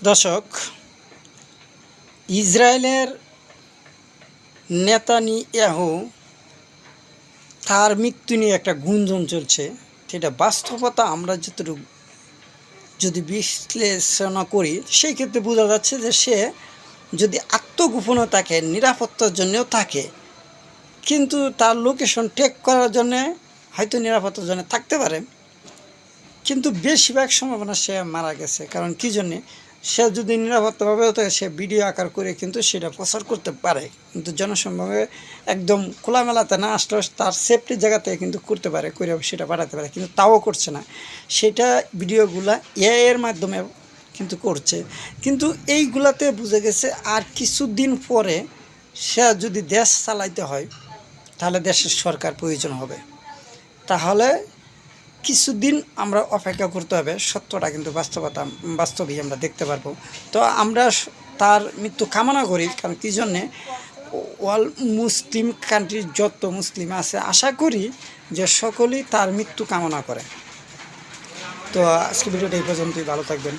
দর্শক, ইসরায়েলের নেতানিয়াহু তার মৃত্যু নিয়ে একটা গুঞ্জন চলছে। সেটা বাস্তবতা আমরা যতটুকু যদি বিশ্লেষণা করি সেই ক্ষেত্রে বোঝা যাচ্ছে যে সে যদি আত্মগোপনও থাকে, নিরাপত্তার জন্যও থাকে, কিন্তু তার লোকেশন ট্র্যাক করার জন্যে হয়তো নিরাপত্তার জন্য থাকতে পারে, কিন্তু বেশিরভাগ সম্ভাবনা সে মারা গেছে। কারণ কী জন্যে, সে যদি নিরাপত্তাভাবেও থাকে সে ভিডিও আকার করে কিন্তু সেটা প্রচার করতে পারে, কিন্তু জনসম্মুখে একদম খোলামেলাতে না আসলেও তার সেফটির জায়গা থেকে কিন্তু করতে পারে, করে সেটা পাঠাতে পারে, কিন্তু তাও করছে না। সেটা ভিডিওগুলা এআই এর মাধ্যমে কিন্তু করছে। কিন্তু এইগুলাতে বুঝে গেছে আর কিছুদিন পরে সে যদি দেশ চালাইতে হয় তাহলে দেশের সরকার প্রয়োজন হবে। তাহলে কিছুদিন আমরা অপেক্ষা করতে হবে, সত্যটা কিন্তু বাস্তবেই আমরা দেখতে পারবো। তো আমরা তার মৃত্যু কামনা করি। কারণ কী জন্যে, অল মুসলিম কান্ট্রির যত মুসলিম আছে আশা করি যে সকলেই তার মৃত্যু কামনা করে। তো আজকে ভিডিওটা এই পর্যন্তই। ভালো থাকবেন।